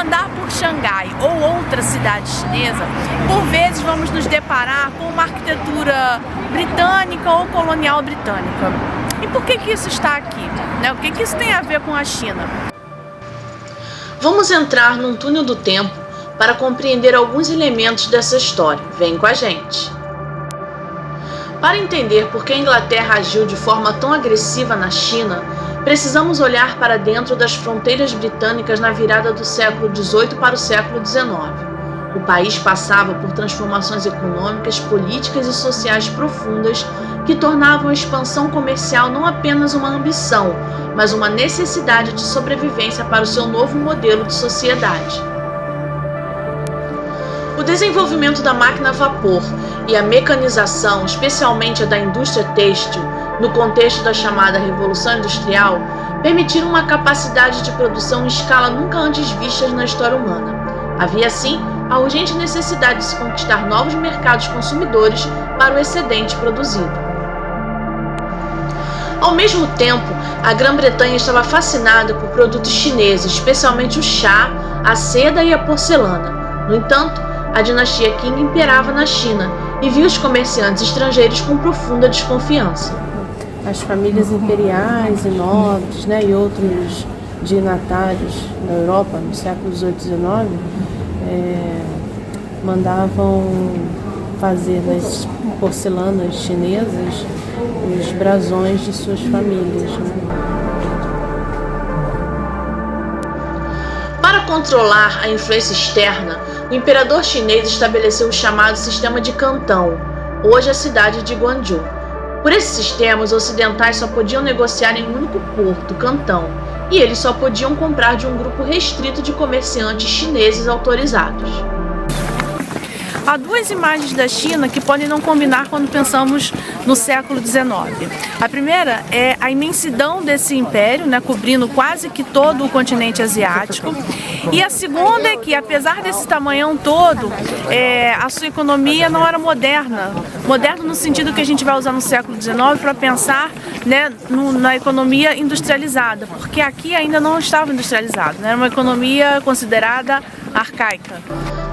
andar por Xangai ou outra cidade chinesa, por vezes vamos nos deparar com uma arquitetura britânica ou colonial britânica. E por que isso está aqui? O que isso tem a ver com a China? Vamos entrar num túnel do tempo para compreender alguns elementos dessa história. Vem com a gente! Para entender por que a Inglaterra agiu de forma tão agressiva na China, precisamos olhar para dentro das fronteiras britânicas na virada do século XVIII para o século XIX. O país passava por transformações econômicas, políticas e sociais profundas que tornavam a expansão comercial não apenas uma ambição, mas uma necessidade de sobrevivência para o seu novo modelo de sociedade. O desenvolvimento da máquina a vapor e a mecanização, especialmente a da indústria têxtil, no contexto da chamada Revolução Industrial, permitiram uma capacidade de produção em escala nunca antes vistas na história humana. Havia, assim, a urgente necessidade de se conquistar novos mercados consumidores para o excedente produzido. Ao mesmo tempo, a Grã-Bretanha estava fascinada por produtos chineses, especialmente o chá, a seda e a porcelana. No entanto, a dinastia Qing imperava na China e via os comerciantes estrangeiros com profunda desconfiança. As famílias imperiais e nobres, e outros dignatários na Europa, no século XVIII e XIX, mandavam fazer nas porcelanas chinesas os brasões de suas famílias. Para controlar a influência externa, o imperador chinês estabeleceu o chamado sistema de Cantão, hoje a cidade de Guangzhou. Por esse sistema, os ocidentais só podiam negociar em um único porto, Cantão, e eles só podiam comprar de um grupo restrito de comerciantes chineses autorizados. Há duas imagens da China que podem não combinar quando pensamos no século XIX. A primeira é a imensidão desse império, cobrindo quase que todo o continente asiático. E a segunda é que, apesar desse tamanhão todo, a sua economia não era moderna. Moderna no sentido que a gente vai usar no século XIX para pensar na economia industrializada, porque aqui ainda não estava industrializado, era uma economia considerada arcaica.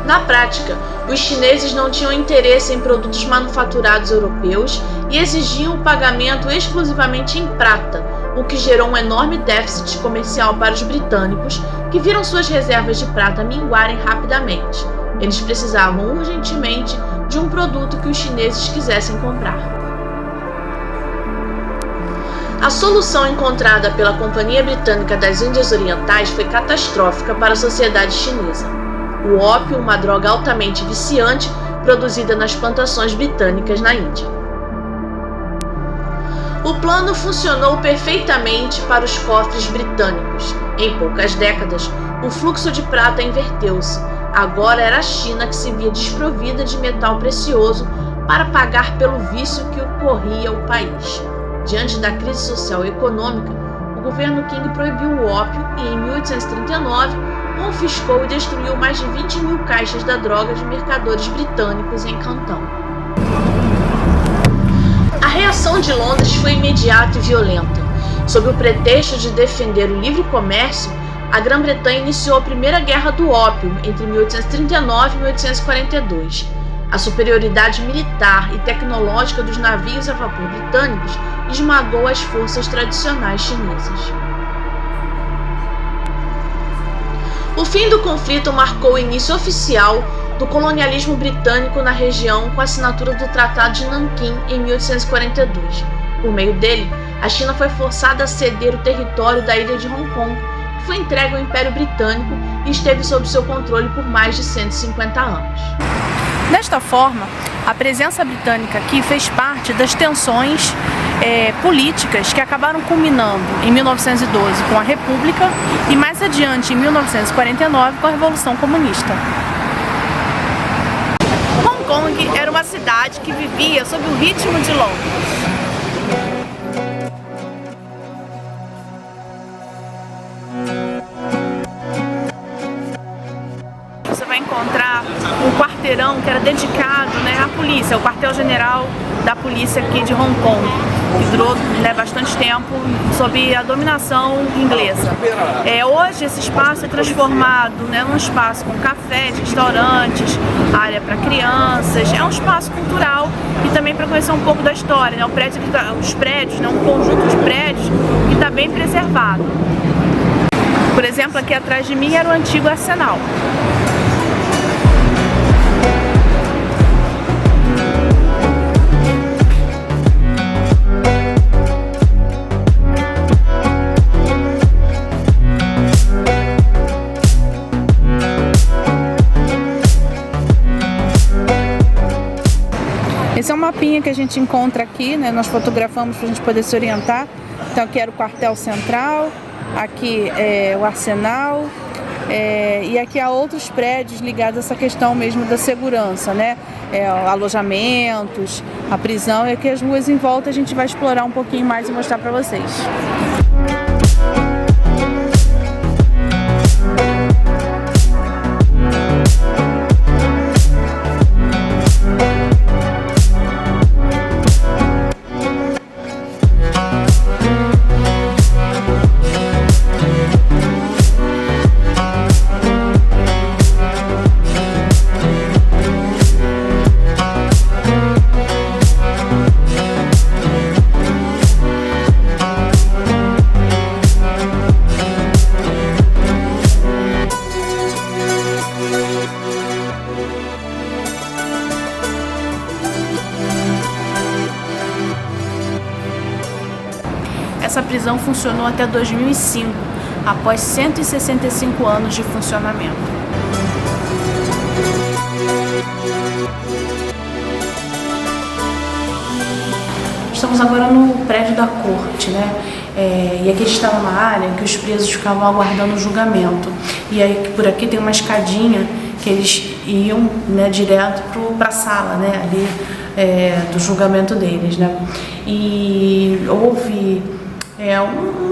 Na prática, os chineses não tinham interesse em produtos manufaturados europeus e exigiam o pagamento exclusivamente em prata, o que gerou um enorme déficit comercial para os britânicos, que viram suas reservas de prata minguarem rapidamente. Eles precisavam urgentemente de um produto que os chineses quisessem comprar. A solução encontrada pela Companhia Britânica das Índias Orientais foi catastrófica para a sociedade chinesa. O ópio, uma droga altamente viciante, produzida nas plantações britânicas na Índia. O plano funcionou perfeitamente para os cofres britânicos. Em poucas décadas, o fluxo de prata inverteu-se. Agora era a China que se via desprovida de metal precioso para pagar pelo vício que ocorria ao país. Diante da crise social e econômica, o governo Qing proibiu o ópio e, em 1839, confiscou e destruiu mais de 20 mil caixas da droga de mercadores britânicos em Cantão. A reação de Londres foi imediata e violenta. Sob o pretexto de defender o livre comércio, a Grã-Bretanha iniciou a Primeira Guerra do Ópio entre 1839 e 1842. A superioridade militar e tecnológica dos navios a vapor britânicos esmagou as forças tradicionais chinesas. O fim do conflito marcou o início oficial do colonialismo britânico na região com a assinatura do Tratado de Nanquim em 1842. Por meio dele, a China foi forçada a ceder o território da ilha de Hong Kong, que foi entregue ao Império Britânico e esteve sob seu controle por mais de 150 anos. Desta forma, a presença britânica aqui fez parte das tensões políticas que acabaram culminando em 1912 com a República e mais adiante em 1949 com a Revolução Comunista. Hong Kong era uma cidade que vivia sob o ritmo de Londres. Você vai encontrar um quarteirão que era dedicado à polícia, o quartel-general da polícia aqui de Hong Kong. que durou, né, bastante tempo sob a dominação inglesa. Hoje esse espaço é transformado, né, num espaço com cafés, restaurantes, área para crianças. É um espaço cultural e também para conhecer um pouco da história, né? Os prédios, né, um conjunto de prédios que está bem preservado. Por exemplo, aqui atrás de mim era o antigo arsenal. Esse é um mapinha que a gente encontra aqui, né? Nós fotografamos para a gente poder se orientar. Então aqui era o quartel central, aqui é o arsenal, e aqui há outros prédios ligados a essa questão mesmo da segurança, né? Alojamentos, a prisão, e aqui as ruas em volta a gente vai explorar um pouquinho mais e mostrar para vocês. Essa prisão funcionou até 2005, após 165 anos de funcionamento. Estamos agora no prédio da corte, né? E aqui está uma área em que os presos ficavam aguardando o julgamento. E aí por aqui tem uma escadinha que eles iam, né, direto para a sala, né, ali do julgamento deles, né? E houve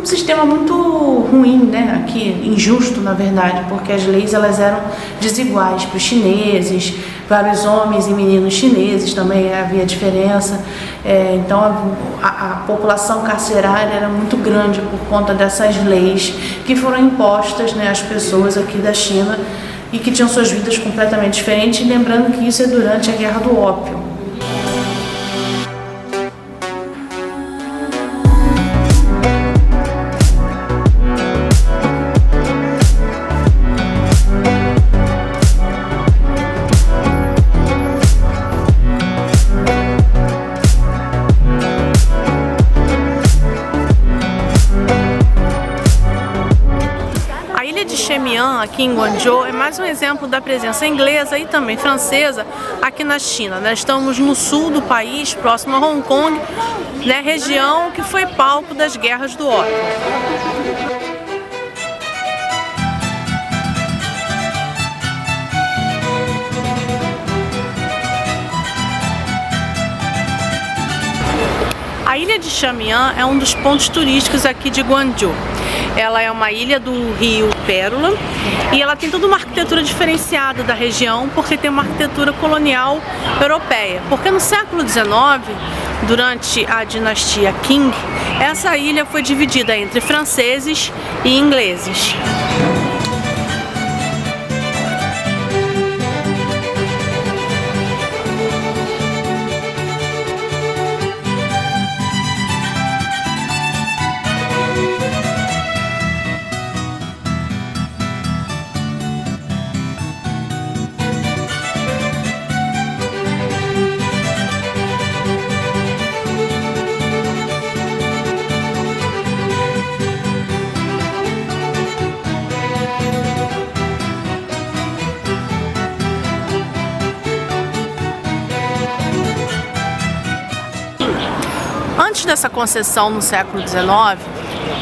um sistema muito ruim, né, aqui, injusto na verdade, porque as leis elas eram desiguais para os chineses, para os homens e meninos chineses também havia diferença. Então a população carcerária era muito grande por conta dessas leis que foram impostas, né, às pessoas aqui da China e que tinham suas vidas completamente diferentes, lembrando que isso é durante a Guerra do Ópio. Aqui em Guangzhou é mais um exemplo da presença inglesa e também francesa aqui na China. Nós estamos no sul do país, próximo a Hong Kong, né, região que foi palco das guerras do ópio. A ilha de Shamian é um dos pontos turísticos aqui de Guangzhou. Ela é uma ilha do rio Pérola e ela tem toda uma arquitetura diferenciada da região porque tem uma arquitetura colonial europeia. Porque no século XIX, durante a dinastia Qing, essa ilha foi dividida entre franceses e ingleses. Antes dessa concessão no século XIX,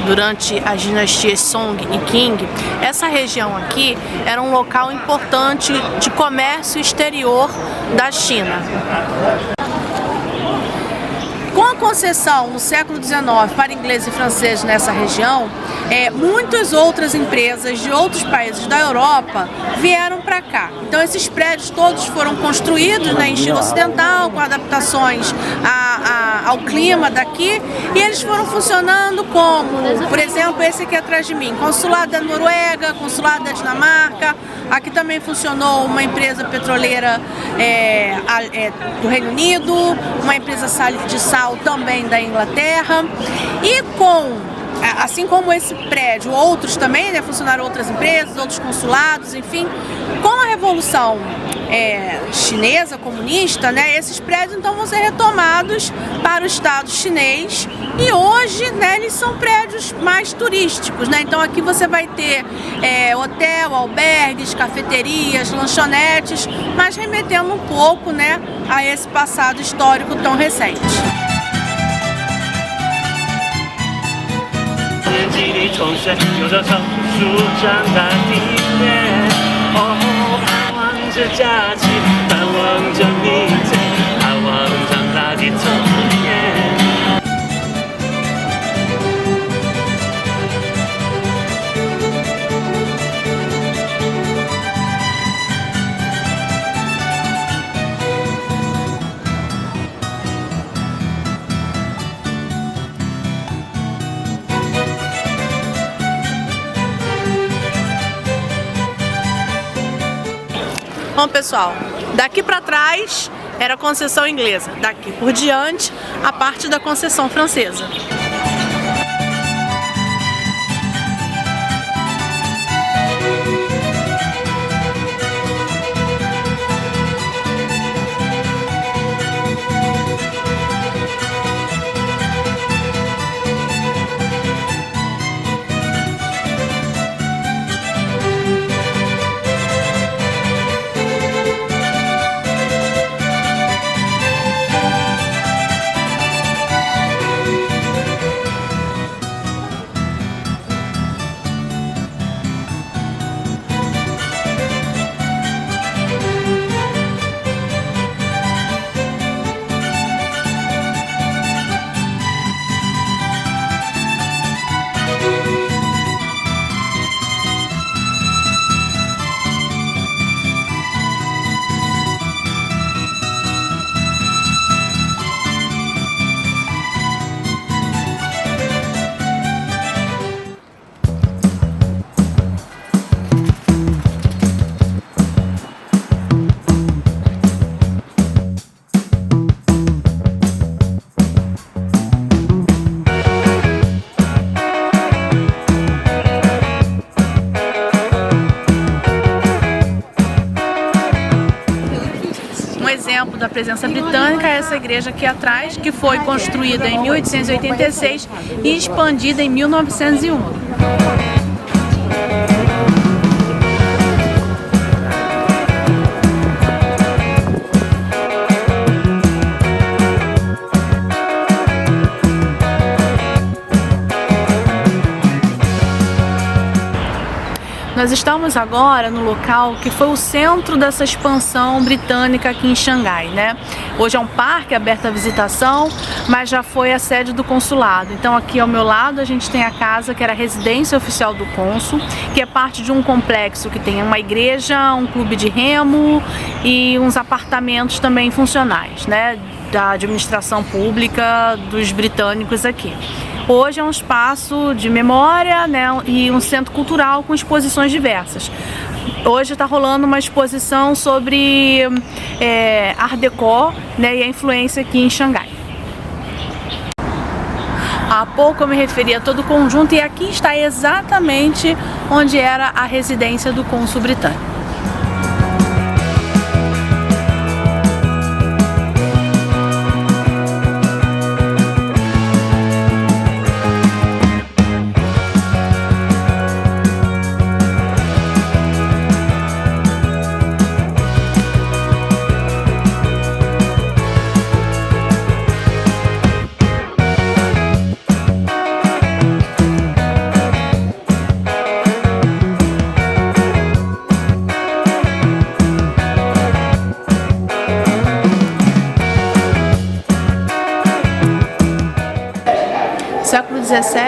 durante as dinastias Song e Qing, essa região aqui era um local importante de comércio exterior da China. Com a concessão no século XIX para inglês e francês nessa região, muitas outras empresas de outros países da Europa vieram para cá. Então esses prédios todos foram construídos, né, em estilo ocidental, com adaptações ao clima daqui, e eles foram funcionando como, por exemplo, esse aqui atrás de mim, consulado da Noruega, consulado da Dinamarca. Aqui também funcionou uma empresa petroleira do Reino Unido, uma empresa de sal também da Inglaterra, e assim como esse prédio, outros também, né, funcionaram outras empresas, outros consulados, enfim. Com a Revolução Chinesa, comunista, né, esses prédios então vão ser retomados para o Estado chinês, e hoje, né, eles são prédios mais turísticos, né, então aqui você vai ter hotel, albergues, cafeterias, lanchonetes, mas remetendo um pouco, né, a esse passado histórico tão recente. Bom, pessoal, daqui para trás era a concessão inglesa, daqui por diante a parte da concessão francesa. Da presença britânica, essa igreja aqui atrás, que foi construída em 1886 e expandida em 1901. Nós estamos agora no local que foi o centro dessa expansão britânica aqui em Xangai, né? Hoje é um parque aberto à visitação, mas já foi a sede do consulado. Então aqui ao meu lado a gente tem a casa que era a residência oficial do cônsul, que é parte de um complexo que tem uma igreja, um clube de remo e uns apartamentos também funcionais, né? Da administração pública dos britânicos aqui. Hoje é um espaço de memória, né, e um centro cultural com exposições diversas. Hoje está rolando uma exposição sobre Art Deco, né, e a influência aqui em Xangai. Há pouco eu me referi a todo o conjunto, e aqui está exatamente onde era a residência do cônsul britânico.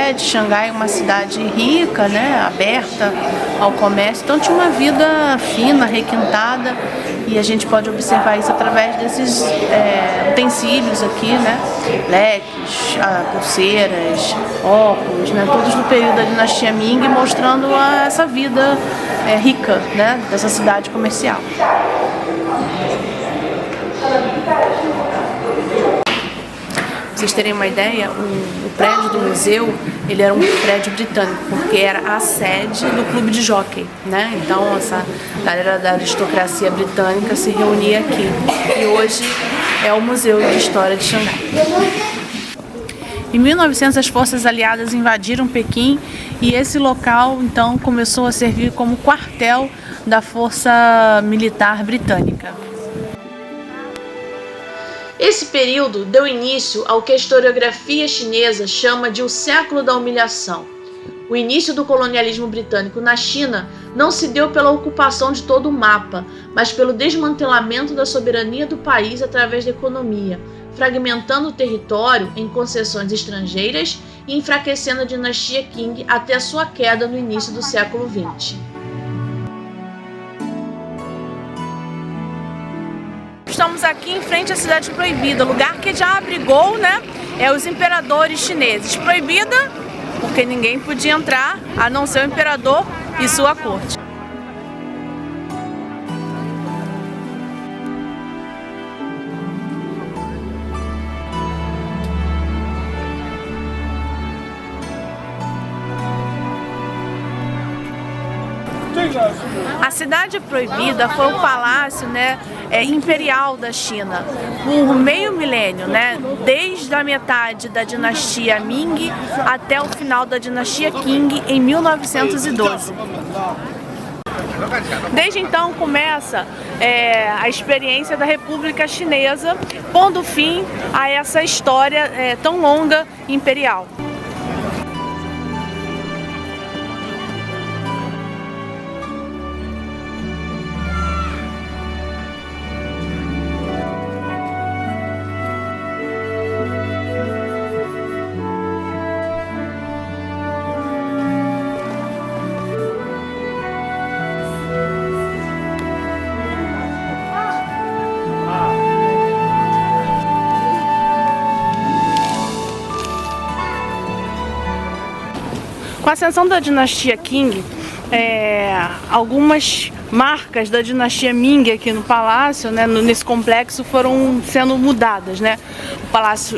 sede. Xangai é uma cidade rica, né, aberta ao comércio, então tinha uma vida fina, requintada, e a gente pode observar isso através desses utensílios aqui, né, leques, pulseiras, óculos, né, todos do período da dinastia Ming, mostrando essa vida rica, né, dessa cidade comercial. Pra vocês terem uma ideia, o prédio do museu, ele era um prédio britânico, porque era a sede do clube de hóquei, né? Então essa galera da aristocracia britânica se reunia aqui. E hoje é o Museu de História de Xangai. Em 1900 as forças aliadas invadiram Pequim e esse local então começou a servir como quartel da força militar britânica. Esse período deu início ao que a historiografia chinesa chama de o século da humilhação. O início do colonialismo britânico na China não se deu pela ocupação de todo o mapa, mas pelo desmantelamento da soberania do país através da economia, fragmentando o território em concessões estrangeiras e enfraquecendo a dinastia Qing até a sua queda no início do século XX. Estamos aqui em frente à Cidade Proibida, lugar que já abrigou, né, os imperadores chineses. Proibida porque ninguém podia entrar, a não ser o imperador e sua corte. A Cidade Proibida foi o palácio, né, imperial da China por meio milênio, né, desde a metade da dinastia Ming até o final da dinastia Qing em 1912. Desde então começa a experiência da República Chinesa, pondo fim a essa história tão longa imperial. Com a ascensão da dinastia Qing, algumas marcas da dinastia Ming aqui no palácio, né, nesse complexo, foram sendo mudadas, né?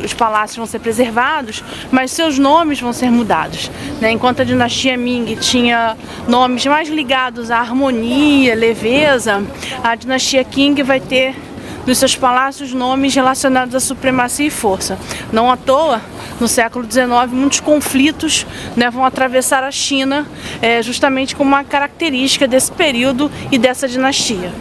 Os palácios vão ser preservados, mas seus nomes vão ser mudados, né? Enquanto a dinastia Ming tinha nomes mais ligados à harmonia, leveza, a dinastia Qing vai ter nos seus palácios nomes relacionados à supremacia e força. Não à toa, no século XIX, muitos conflitos, né, vão atravessar a China, justamente como uma característica desse período e dessa dinastia.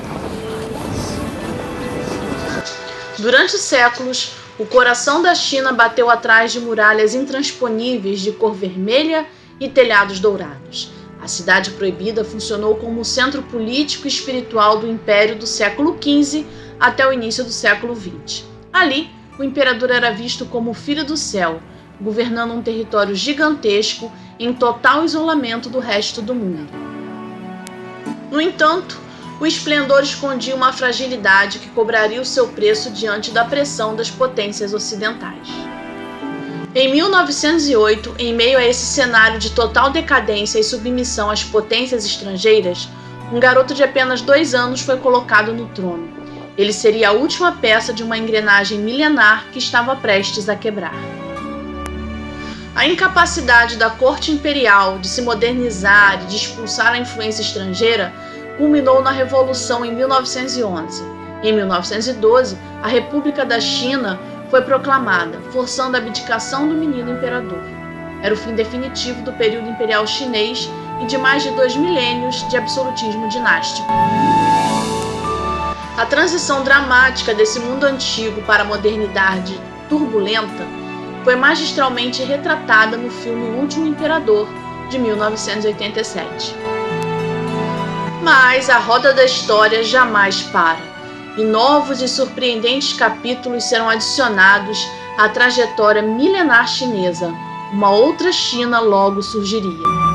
Durante séculos, o coração da China bateu atrás de muralhas intransponíveis de cor vermelha e telhados dourados. A Cidade Proibida funcionou como o centro político e espiritual do Império do século XV até o início do século XX. Ali, o imperador era visto como o filho do céu, governando um território gigantesco em total isolamento do resto do mundo. No entanto, o esplendor escondia uma fragilidade que cobraria o seu preço diante da pressão das potências ocidentais. Em 1908, em meio a esse cenário de total decadência e submissão às potências estrangeiras, um garoto de apenas 2 anos foi colocado no trono. Ele seria a última peça de uma engrenagem milenar que estava prestes a quebrar. A incapacidade da corte imperial de se modernizar e de expulsar a influência estrangeira culminou na Revolução em 1911. Em 1912, a República da China foi proclamada, forçando a abdicação do menino imperador. Era o fim definitivo do período imperial chinês e de mais de 2 milênios de absolutismo dinástico. A transição dramática desse mundo antigo para a modernidade turbulenta foi magistralmente retratada no filme O Último Imperador, de 1987. Mas a roda da história jamais para, e novos e surpreendentes capítulos serão adicionados à trajetória milenar chinesa, uma outra China logo surgiria.